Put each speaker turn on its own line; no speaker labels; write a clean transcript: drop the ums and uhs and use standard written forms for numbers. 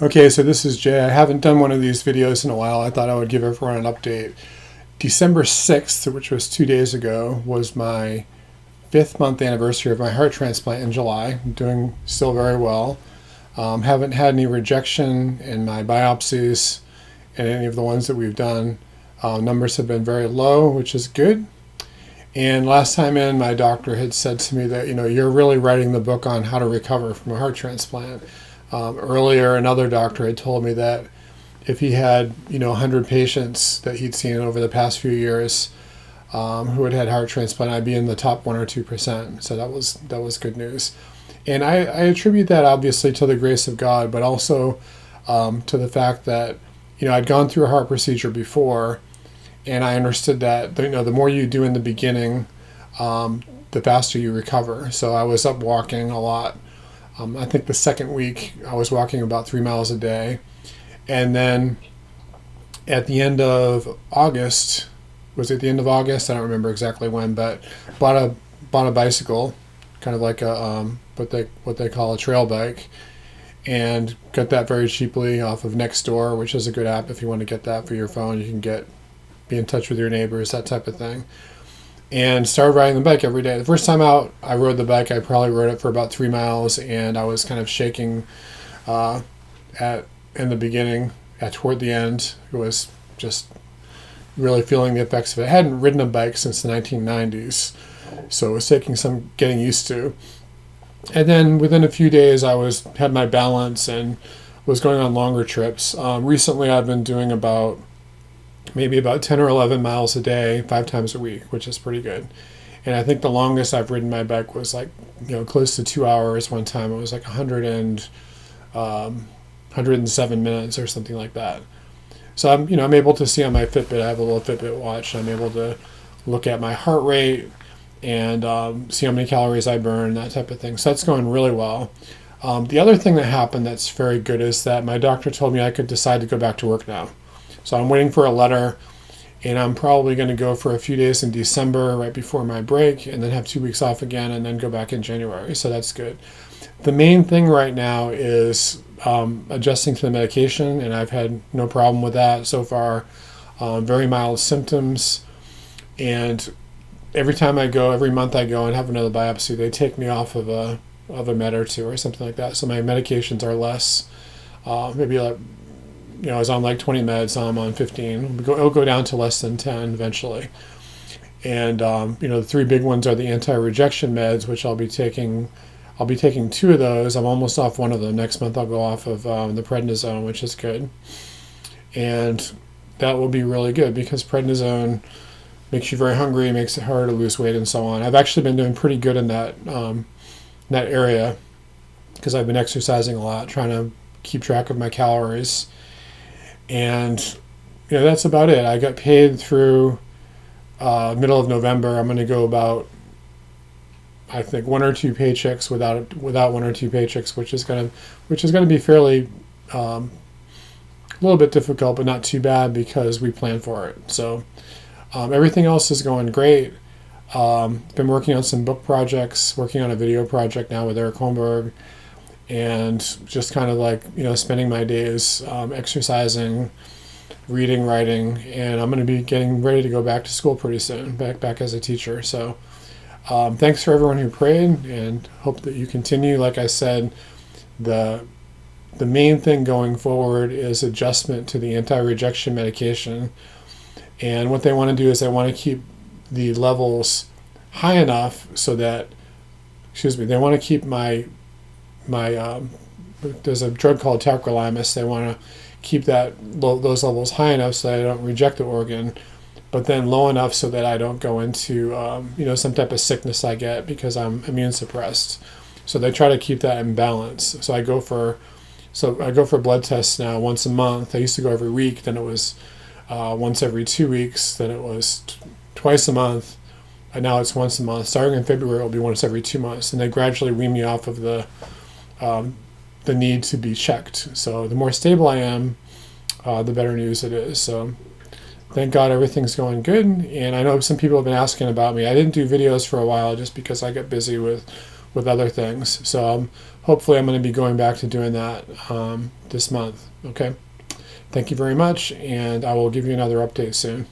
Okay, so this is Jay. I haven't done one of these videos in a while. I thought I would give everyone an update. December 6th, which was 2 days ago, was my 5th-month anniversary of my heart transplant in July. I'm doing still very well. Haven't had any rejection in my biopsies and any of the ones that we've done. Numbers have been very low, which is good. And last time in, my doctor had said to me that, you're really writing the book on how to recover from a heart transplant. Earlier, another doctor had told me that if he had, 100 patients that he'd seen over the past few years who had had heart transplant, I'd be in the top 1 or 2%. So that was good news. And I attribute that obviously to the grace of God, but also to the fact that, I'd gone through a heart procedure before, and I understood that, the more you do in the beginning, the faster you recover. So I was up walking a lot. I think the second week I was walking about 3 miles a day. And then at the end of August, was it the end of August? I don't remember exactly when, but bought a bicycle, kind of like a what they call a trail bike, and got that very cheaply off of Nextdoor, which is a good app if you want to get that for your phone. You can be in touch with your neighbors, that type of thing. And started riding the bike every day. The first time out, I rode the bike. I probably rode it for about 3 miles, and I was kind of shaking in the beginning. Toward the end, it was just really feeling the effects of it. I hadn't ridden a bike since the 1990s, so it was taking some getting used to. And then within a few days, I had my balance and was going on longer trips. Recently, I've been doing maybe about 10 or 11 miles a day, 5 times a week, which is pretty good. And I think the longest I've ridden my bike was close to 2 hours one time. It was like 107 minutes or something like that. So I'm able to see on my Fitbit. I have a little Fitbit watch. I'm able to look at my heart rate and see how many calories I burn, that type of thing. So that's going really well. The other thing that happened that's very good is that my doctor told me I could decide to go back to work now. So I'm waiting for a letter, and I'm probably going to go for a few days in December right before my break, and then have 2 weeks off again, and then go back in January. So that's good. The main thing right now is adjusting to the medication, and I've had no problem with that so far. Very mild symptoms, and every month I go and have another biopsy, they take me off of a med or two or something like that. So my medications are less, maybe I was on 20 meds, now I'm on 15. It'll go down to less than 10 eventually. And, the 3 big ones are the anti-rejection meds, which I'll be taking 2 of those. I'm almost off one of them. Next month I'll go off of the prednisone, which is good. And that will be really good because prednisone makes you very hungry, makes it hard to lose weight, and so on. I've actually been doing pretty good in that area because I've been exercising a lot, trying to keep track of my calories. And that's about it. I got paid through middle of November. I'm going to go about, I think, 1 or 2 paychecks without 1 or 2 paychecks, which is going to be fairly a little bit difficult, but not too bad because we planned for it. So everything else is going great. Been working on some book projects, working on a video project now with Eric Holmberg, and just kind of spending my days exercising, reading, writing, and I'm going to be getting ready to go back to school pretty soon, back as a teacher. So thanks for everyone who prayed, and hope that you continue. Like I said, the main thing going forward is adjustment to the anti-rejection medication. And what they want to do is they want to keep the levels high enough so that, they want to keep my there's a drug called tacrolimus. They want to keep those levels high enough so that I don't reject the organ, but then low enough so that I don't go into some type of sickness I get because I'm immune suppressed. So they try to keep that in balance. So I go for blood tests now once a month. I used to go every week. Then it was once every 2 weeks. Then it was twice a month. And now it's once a month. Starting in February, it'll be once every 2 months. And they gradually wean me off of the need to be checked. So the more stable I am, the better news it is. So thank God everything's going good. And I know some people have been asking about me. I didn't do videos for a while just because I got busy with with other things. So hopefully I'm going to be going back to doing that this month. Okay. Thank you very much, and I will give you another update soon.